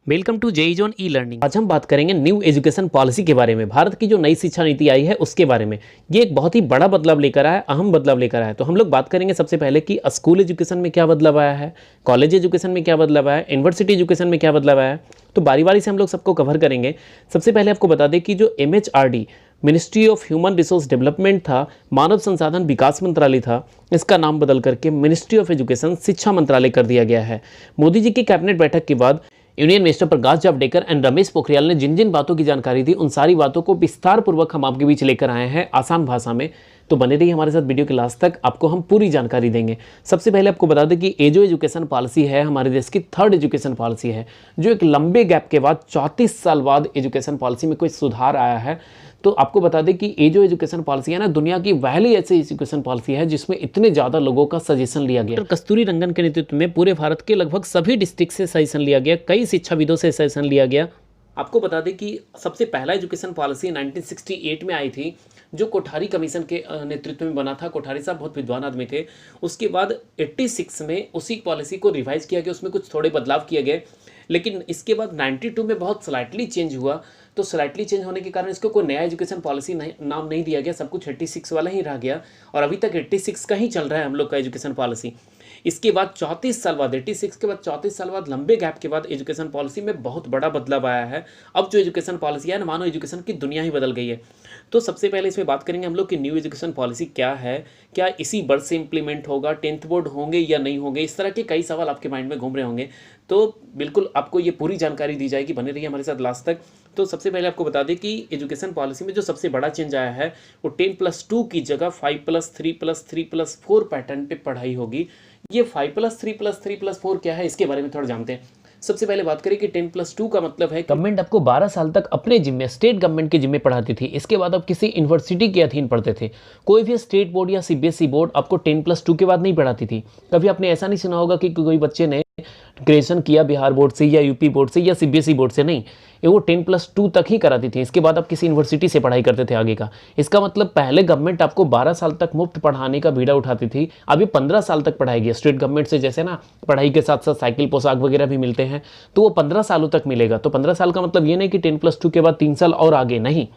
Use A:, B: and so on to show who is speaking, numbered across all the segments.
A: Welcome to JE zone e learning. आज हम बात करेंगे न्यू एजुकेशन पॉलिसी के बारे में। भारत की जो नई शिक्षा नीति आई है उसके बारे में। ये एक बहुत ही बड़ा बदलाव लेकर आया है, अहम बदलाव लेकर आया है। तो हम लोग बात करेंगे सबसे पहले कि स्कूल एजुकेशन में क्या बदलाव आया है, कॉलेज एजुकेशन में क्या बदलाव आया है, यूनिवर्सिटी एजुकेशन में क्या बदलाव आया है। तो बारी बारी से हम लोग सबको कवर करेंगे। सबसे पहले आपको बता दें कि जो MHRD ministry of human resource development था, मानव संसाधन विकास मंत्रालय था, इसका नाम बदल करके मिनिस्ट्री ऑफ एजुकेशन शिक्षा मंत्रालय कर दिया गया है। मोदी जी की कैबिनेट बैठक के बाद union minister Prakash Javadekar and Ramesh Pokhriyal ने जिन जिन बातों की जानकारी दी, उन सारी बातों को विस्तार पूर्वक हम आपके बीच लेकर आए हैं आसान भाषा में। तो बने रहिए हमारे साथ वीडियो के लास्ट तक, आपको हम पूरी जानकारी देंगे। सबसे पहले आपको बता दें कि ये जो एजुकेशन पॉलिसी है हमारे देश की थर्ड एजुकेशन पॉलिसी है, जो एक लंबे गैप के बाद 34 साल बाद एजुकेशन पॉलिसी में कोई सुधार आया है। तो आपको बता दें कि ये जो एजुकेशन पॉलिसी है ना, दुनिया की पहली ऐसी एजुकेशन पॉलिसी है जिसमें इतने ज़्यादा लोगों का सजेशन लिया गया। कस्तूरी रंगन के नेतृत्व में पूरे भारत के लगभग सभी डिस्ट्रिक्ट से सजेशन लिया गया, कई शिक्षाविदों से सजेशन लिया गया। आपको बता दें कि सबसे पहला एजुकेशन पॉलिसी 1968 में आई थी, जो कोठारी कमीशन के नेतृत्व में बना था। कोठारी साहब बहुत विद्वान आदमी थे। उसके बाद 86 में उसी पॉलिसी को रिवाइज किया गया, उसमें कुछ थोड़े बदलाव किए गए। लेकिन इसके बाद 92 में बहुत स्लाइटली चेंज हुआ। तो स्लाइटली चेंज होने के कारण इसको कोई नया एजुकेशन पॉलिसी नाम नहीं दिया गया, सब कुछ 86 वाला ही रह गया। और अभी तक 86 का ही चल रहा है हम लोग का एजुकेशन पॉलिसी। इसके बाद 34 साल बाद, 86 के बाद 34 साल बाद लंबे गैप के बाद एजुकेशन पॉलिसी में बहुत बड़ा बदलाव आया है। अब जो एजुकेशन पॉलिसी है ना, मानो एजुकेशन की दुनिया ही बदल गई है। तो सबसे पहले इसमें बात करेंगे हम लोग कि न्यू एजुकेशन पॉलिसी क्या है, क्या इसी वर्ष से इंप्लीमेंट होगा, 10th बोर्ड होंगे या नहीं होंगे, इस तरह के कई सवाल आपके माइंड में घूम रहे होंगे। तो बिल्कुल आपको ये पूरी जानकारी दी जाएगी, बने रहिए हमारे साथ लास्ट तक। तो सबसे पहले आपको बता दें कि एजुकेशन पॉलिसी में जो सबसे बड़ा चेंज आया है वो 10+2 की जगह 5+3+3+4 पैटर्न पे पढ़ाई होगी। ये 5+3+3+4 क्या है, इसके बारे में थोड़ा जानते हैं। सबसे पहले बात करें कि 10+2 का मतलब है गवर्नमेंट आपको 12 साल तक अपने जिम्मे, स्टेट गवर्नमेंट के जिम्मे पढ़ाती थी। इसके बाद आप किसी यूनिवर्सिटी के अधीन पढ़ते थे। कोई भी स्टेट बोर्ड या CBSE बोर्ड आपको 10+2 के बाद नहीं पढ़ाती थी। कभी आपने ऐसा नहीं सुना होगा कि कोई बच्चे ने ग्रेजुएशन किया बिहार बोर्ड से या यूपी बोर्ड से या CBSE बोर्ड से, नहीं, ये वो 10+2 तक ही कराती थी। इसके बाद आप किसी यूनिवर्सिटी से पढ़ाई करते थे आगे का। इसका मतलब पहले गवर्नमेंट आपको 12 साल तक मुफ्त पढ़ाने का बीड़ा उठाती थी, अभी 15 साल तक पढ़ाएगी। स्टेट गवर्नमेंट से जैसे ना पढ़ाई के साथ साथ साइकिल पोशाक वगैरह भी मिलते हैं, तो वो 15 सालों तक मिलेगा। तो 15 साल का मतलब ये नहीं कि 10+2 के बाद 3 साल और आगे, नहीं।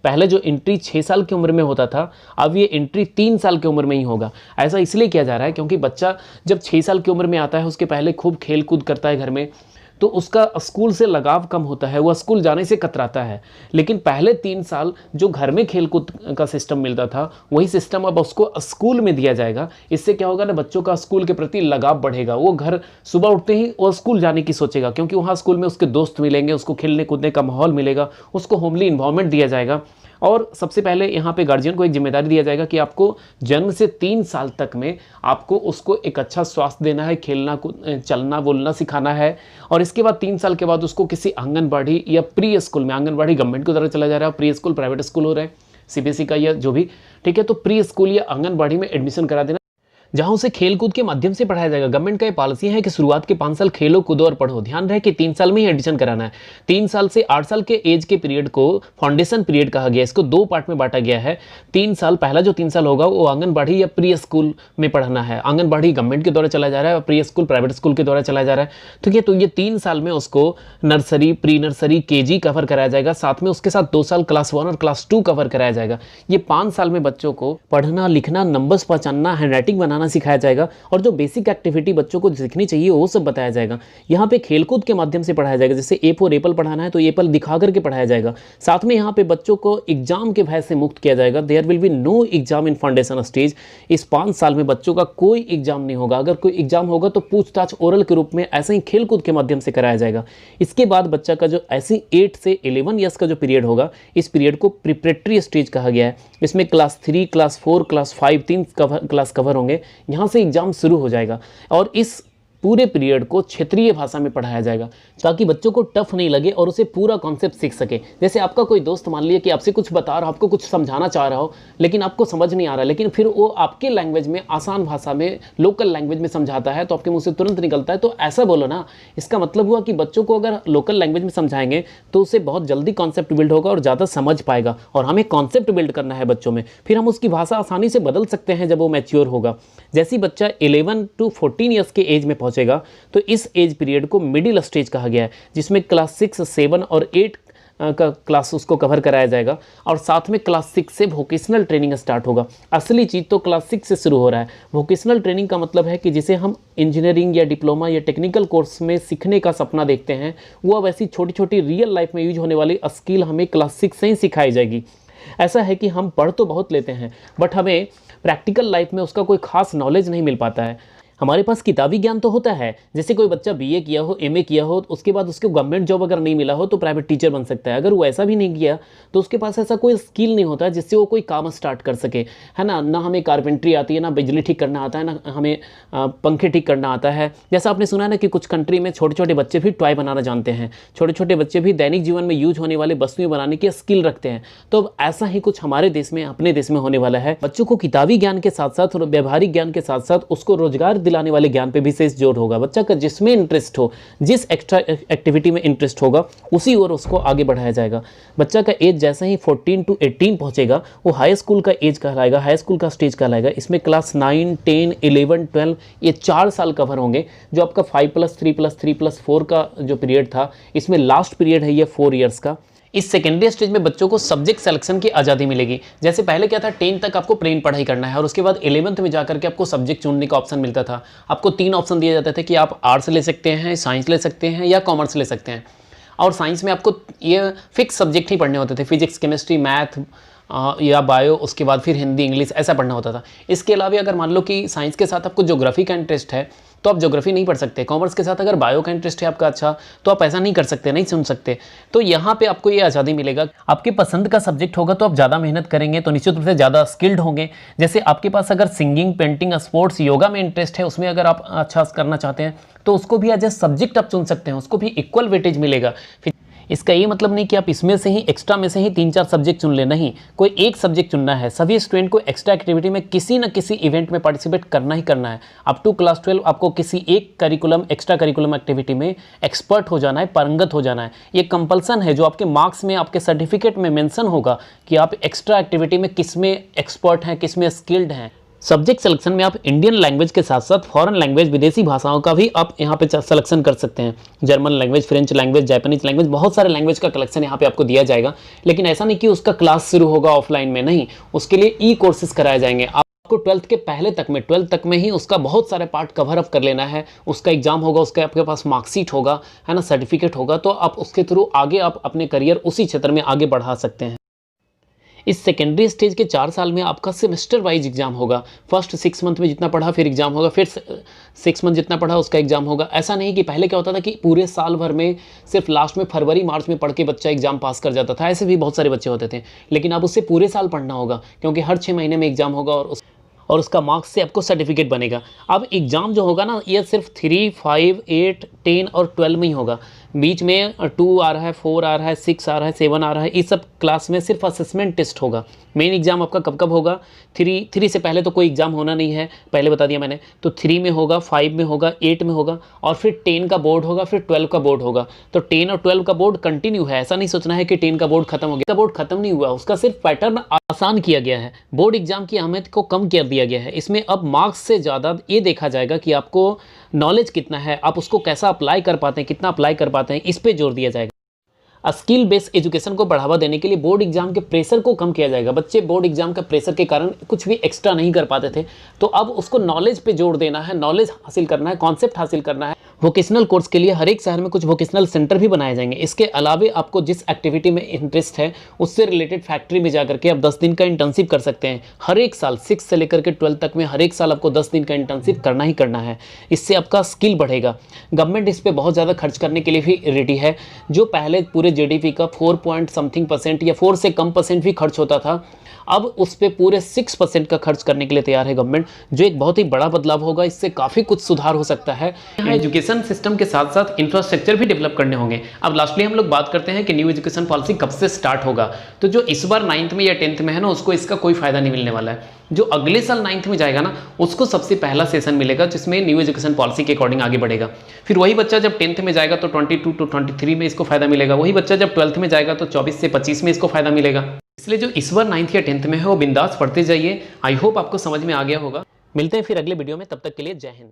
A: पहले जो एंट्री 6 साल की उम्र में होता था, अब ये एंट्री 3 साल की उम्र में ही होगा। ऐसा इसलिए किया जा रहा है क्योंकि बच्चा जब 6 साल की उम्र में आता है, उसके पहले खूब खेल कूद करता है घर में, तो उसका स्कूल से लगाव कम होता है, वह स्कूल जाने से कतराता है। लेकिन पहले 3 साल जो घर में खेल कूद का सिस्टम मिलता था, वही सिस्टम अब उसको स्कूल में दिया जाएगा। इससे क्या होगा ना, बच्चों का स्कूल के प्रति लगाव बढ़ेगा। वो घर सुबह उठते ही वो स्कूल जाने की सोचेगा, क्योंकि वहाँ स्कूल में उसके दोस्त मिलेंगे, उसको खेलने कूदने का माहौल मिलेगा, उसको होमली इन्वायरमेंट दिया जाएगा। और सबसे पहले यहाँ पे गार्जियन को एक जिम्मेदारी दिया जाएगा कि आपको जन्म से 3 साल तक में आपको उसको एक अच्छा स्वास्थ्य देना है, खेलना चलना बोलना सिखाना है। और इसके बाद 3 साल के बाद उसको किसी आंगनबाड़ी या प्री स्कूल में, आंगनबाड़ी गवर्नमेंट की तरफ चला जा रहा है, प्री स्कूल प्राइवेट स्कूल हो रहे हैं CBSE का या जो भी, ठीक है, तो प्री स्कूल या आंगनबाड़ी में एडमिशन करा देना, जहां उसे खेल कूद के माध्यम से पढ़ाया जाएगा। गवर्नमेंट का ये पॉलिसी है कि शुरुआत के 5 साल खेलो कूदो और पढ़ो। ध्यान रहे कि 3 साल में ही एडमिशन कराना है। 3 साल से 8 साल के एज के पीरियड को फाउंडेशन पीरियड कहा गया है। इसको 2 पार्ट में बांटा गया है। 3 साल, पहला जो 3 साल होगा वो आंगनबाड़ी या प्री स्कूल में पढ़ना है। आंगनबाड़ी गवर्नमेंट के द्वारा चला जा रहा है और प्री स्कूल प्राइवेट स्कूल के द्वारा चला जा रहा है। ठीक है, तो ये 3 साल में उसको nursery, pre nursery, KG cover कराया जाएगा। साथ में उसके साथ 2 साल क्लास 1 और क्लास 2 कवर कराया जाएगा। ये 5 साल में बच्चों को पढ़ना लिखना, नंबर्स पहचानना, हैंडराइटिंग बनाना सिखाया जाएगा। और जो बेसिक एक्टिविटी बच्चों को सीखनी चाहिए वो सब बताया जाएगा। यहाँ पे खेलकूद के माध्यम से पढ़ाया जाएगा। जैसे A फॉर एप्पल पढ़ाना है तो एप्पल दिखा करके पढ़ाया जाएगा। साथ में यहाँ पे बच्चों को एग्जाम के भय से मुक्त किया जाएगा। There will be no exam in foundation stage. इस 5 साल में बच्चों का कोई एग्जाम नहीं होगा। अगर कोई एग्जाम होगा तो पूछताछ ओरल के रूप में ऐसे ही खेलकूद के माध्यम से कराया जाएगा। इसके बाद बच्चा का जो ऐसी 8 से 11 ईयर्स का जो पीरियड होगा, इस पीरियड को प्रिपरेटरी स्टेज कहा गया है। इसमें class 3, class 4, class 5 3 class cover होंगे। यहाँ से एग्जाम शुरू हो जाएगा और इस पूरे पीरियड को क्षेत्रीय भाषा में पढ़ाया जाएगा, ताकि बच्चों को टफ नहीं लगे और उसे पूरा कॉन्सेप्ट सीख सके। जैसे आपका कोई दोस्त मान लिया कि आपसे कुछ बता रहा हो, आपको कुछ समझाना चाह रहा हो, लेकिन आपको समझ नहीं आ रहा, लेकिन फिर वो आपके लैंग्वेज में, आसान भाषा में, लोकल लैंग्वेज में समझाता है तो आपके मुंह से तुरंत निकलता है। तो ऐसा बोलो ना, इसका मतलब हुआ कि बच्चों को अगर लोकल लैंग्वेज में समझाएंगे तो उसे बहुत जल्दी कॉन्सेप्ट बिल्ड होगा और ज़्यादा समझ पाएगा। और हमें कॉन्सेप्ट बिल्ड करना है बच्चों में, फिर हम उसकी भाषा आसानी से बदल सकते हैं जब वो मैच्योर होगा। जैसे बच्चा 11 to 14 ईयर्स के एज में पहुँच पहुंचेगा, तो इस एज पीरियड को मिडिल स्टेज कहा गया है, जिसमें क्लास 6, 7 और 8 का क्लास उसको कवर कराया जाएगा और साथ में क्लास 6 से वोकेशनल ट्रेनिंग स्टार्ट होगा। असली चीज़ तो क्लास 6 से शुरू हो रहा है। वोकेशनल ट्रेनिंग का मतलब है कि जिसे हम इंजीनियरिंग या डिप्लोमा या टेक्निकल कोर्स में सीखने का सपना देखते हैं, वो अब ऐसी छोटी छोटी रियल लाइफ में यूज होने वाली स्किल हमें क्लास 6 से ही सिखाई जाएगी। ऐसा है कि हम पढ़ तो बहुत लेते हैं, बट हमें प्रैक्टिकल लाइफ में उसका कोई खास नॉलेज नहीं मिल पाता है। हमारे पास किताबी ज्ञान तो होता है, जैसे कोई बच्चा बीए किया हो, एमए किया हो, उसके बाद उसको गवर्नमेंट जॉब अगर नहीं मिला हो तो प्राइवेट टीचर बन सकता है। अगर वो ऐसा भी नहीं किया तो उसके पास ऐसा कोई स्किल नहीं होता जिससे वो कोई काम स्टार्ट कर सके, है ना हमें कारपेंट्री आती है, ना बिजली ठीक करना आता है, ना हमें पंखे ठीक करना आता है। जैसा आपने सुना है ना कि कुछ कंट्री में छोटे छोटे बच्चे भी टॉय बनाना जानते हैं, छोटे छोटे बच्चे भी दैनिक जीवन में यूज होने वाले वस्तुएं बनाने की स्किल रखते हैं। तो अब ऐसा ही कुछ हमारे देश में, अपने देश में होने वाला है। बच्चों को किताबी ज्ञान के साथ साथ और व्यवहारिक ज्ञान के साथ साथ उसको रोजगार दिलाने वाले ज्ञान पे विशेष जोर होगा। बच्चा का जिसमें इंटरेस्ट हो, जिस एक्स्ट्रा एक्टिविटी में इंटरेस्ट होगा, उसी ओर उसको आगे बढ़ाया जाएगा। बच्चा का एज जैसे ही 14 to 18 पहुंचेगा, वो हाई स्कूल का एज कहलाएगा, हाई स्कूल का स्टेज कहलाएगा। इसमें क्लास 9, 10, 11, 12 ये 4 साल कवर होंगे। जो आपका 5+3+3+4 का जो पीरियड था, इसमें लास्ट पीरियड है ये 4 ईयर्स का। इस सेकेंडरी स्टेज में बच्चों को सब्जेक्ट सिलेक्शन की आज़ादी मिलेगी। जैसे पहले क्या था, 10 तक आपको प्लेन पढ़ाई करना है और उसके बाद 11th में जाकर के आपको सब्जेक्ट चुनने का ऑप्शन मिलता था। आपको 3 ऑप्शन दिए जाते थे कि आप आर्ट्स ले सकते हैं, साइंस ले सकते हैं या कॉमर्स ले सकते हैं। और साइंस में आपको ये फिक्स सब्जेक्ट ही पढ़ने होते थे, फिजिक्स, केमिस्ट्री, मैथ या बायो, उसके बाद फिर हिंदी, इंग्लिश, ऐसा पढ़ना होता था। इसके अलावा अगर मान लो कि साइंस के साथ आपको ज्योग्राफी का इंटरेस्ट है तो आप ज्योग्राफी नहीं पढ़ सकते। कॉमर्स के साथ अगर बायो का इंटरेस्ट है आपका अच्छा, तो आप ऐसा नहीं कर सकते, नहीं सुन सकते। तो यहाँ पे आपको ये आज़ादी मिलेगा। आपके पसंद का सब्जेक्ट होगा तो आप ज़्यादा मेहनत करेंगे, तो निश्चित रूप से ज़्यादा स्किल्ड होंगे। जैसे आपके पास अगर सिंगिंग, पेंटिंग, स्पोर्ट्स, योगा में इंटरेस्ट है, उसमें अगर आप अच्छा करना चाहते हैं तो उसको भी एज ए सब्जेक्ट आप चुन सकते हैं, उसको भी इक्वल वेटेज मिलेगा। इसका ये मतलब नहीं कि आप इसमें से ही, एक्स्ट्रा में से ही 3-4 सब्जेक्ट चुन ले, नहीं, कोई एक सब्जेक्ट चुनना है। सभी स्टूडेंट को एक्स्ट्रा एक्टिविटी में किसी न किसी इवेंट में पार्टिसिपेट करना ही करना है। अप टू क्लास 12 आपको किसी एक करिकुलम, एक्स्ट्रा करिकुलम एक्टिविटी में एक्सपर्ट हो जाना है, पारंगत हो जाना है। ये कंपल्सन है, जो आपके मार्क्स में, आपके सर्टिफिकेट में मेंशन होगा कि आप एक्स्ट्रा एक्टिविटी में किस में एक्सपर्ट हैं, किस में स्किल्ड हैं। सब्जेक्ट सिलेक्शन में आप इंडियन लैंग्वेज के साथ साथ फॉरेन लैंग्वेज, विदेशी भाषाओं का भी आप यहाँ पे सिलेक्शन कर सकते हैं। German language, French language, Japanese language, बहुत सारे लैंग्वेज का कलेक्शन यहाँ पे आपको दिया जाएगा। लेकिन ऐसा नहीं कि उसका क्लास शुरू होगा ऑफलाइन में, नहीं, उसके लिए ई कोर्सेज कराए जाएंगे। आपको 12th के पहले तक में, 12th तक में ही उसका बहुत सारे पार्ट कवर अप कर लेना है। उसका एग्जाम होगा, उसका आपके पास मार्कशीट होगा, है ना, सर्टिफिकेट होगा, तो आप उसके थ्रू आगे आप अपने करियर उसी क्षेत्र में आगे बढ़ा सकते हैं। इस सेकेंडरी स्टेज के 4 साल में आपका सेमेस्टर वाइज एग्जाम होगा। फर्स्ट 6 मंथ में जितना पढ़ा फिर एग्जाम होगा, फिर 6 मंथ जितना पढ़ा उसका एग्जाम होगा। ऐसा नहीं कि पहले क्या होता था कि पूरे साल भर में सिर्फ लास्ट में फरवरी मार्च में पढ़ के बच्चा एग्जाम पास कर जाता था। ऐसे भी बहुत सारे बच्चे होते थे, लेकिन अब उससे पूरे साल पढ़ना होगा, क्योंकि हर 6 महीने में एग्जाम होगा और उसका मार्क्स से आपको सर्टिफिकेट बनेगा। अब एग्ज़ाम जो होगा ना, ये सिर्फ 3, 5, 8, 10 और 12 में ही होगा। बीच में 2 आ रहा है, 4 आ रहा है, 6 आ रहा है, 7 आ रहा है, इस सब क्लास में सिर्फ असेसमेंट टेस्ट होगा। मेन एग्जाम आपका कब कब होगा? 3 से पहले तो कोई एग्जाम होना नहीं है, पहले बता दिया मैंने। तो 3 में होगा, 5 में होगा, 8 में होगा, और फिर 10 का बोर्ड होगा, फिर 12 का बोर्ड होगा। तो 10 और 12 का बोर्ड कंटिन्यू है, ऐसा नहीं सोचना है कि 10 का बोर्ड खत्म हो गया। बोर्ड खत्म नहीं हुआ, उसका सिर्फ पैटर्न आसान किया गया है। बोर्ड एग्जाम की अहमियत को कम कर दिया गया है। इसमें अब मार्क्स से ज़्यादा ये देखा जाएगा कि आपको नॉलेज कितना है, आप उसको कैसा अप्लाई कर पाते हैं, कितना अप्लाई कर पाते हैं, इस पे जोर दिया जाएगा। स्किल बेस्ड एजुकेशन को बढ़ावा देने के लिए बोर्ड एग्जाम के प्रेशर को कम किया जाएगा। बच्चे बोर्ड एग्जाम का प्रेशर के कारण कुछ भी एक्स्ट्रा नहीं कर पाते थे, तो अब उसको नॉलेज पे जोर देना है, नॉलेज हासिल करना है, कॉन्सेप्ट हासिल करना है। वोकेशनल कोर्स के लिए हर एक शहर में कुछ वोकेशनल सेंटर भी बनाए जाएंगे। इसके अलावा आपको जिस एक्टिविटी में इंटरेस्ट है उससे रिलेटेड फैक्ट्री में जाकर के आप 10 दिन का इंटर्नशिप कर सकते हैं। हर एक साल 6 से लेकर के 12 तक में हर एक साल आपको 10 दिन का इंटर्नशिप करना ही करना है। इससे आपका स्किल बढ़ेगा। गवर्नमेंट इस पर बहुत ज़्यादा खर्च करने के लिए भी रेडी है। जो पहले पूरे GDP का 4% या 4 से कम % भी खर्च होता था, अब उस पर पूरे 6% का खर्च करने के लिए तैयार है गवर्नमेंट, जो एक बहुत ही बड़ा बदलाव होगा। इससे काफ़ी कुछ सुधार हो सकता है। यहाँ एजुकेशन सिस्टम के साथ साथ इंफ्रास्ट्रक्चर भी डेवलप करने होंगे। अब लास्टली हम लोग बात करते हैं कि न्यू एजुकेशन पॉलिसी कब से स्टार्ट होगा। तो जो इस बार 9th में या 10th में है ना, उसको इसका कोई फायदा नहीं मिलने वाला है। जो अगले साल 9th में जाएगा ना, उसको सबसे पहला सेशन मिलेगा जिसमें न्यू एजुकेशन पॉलिसी के अकॉर्डिंग आगे बढ़ेगा। फिर वही बच्चा जब 10th में जाएगा तो 22 to 23 में इसको फायदा मिलेगा। वही बच्चा जब 12th में जाएगा तो 24 से 25 में इसको फायदा मिलेगा। इसलिए जो इस बार 9th या 10th में है वो बिंदास पढ़ते जाइए। आई होप आपको समझ में आ गया होगा। मिलते हैं फिर अगले वीडियो में, तब तक के लिए जय हिंद।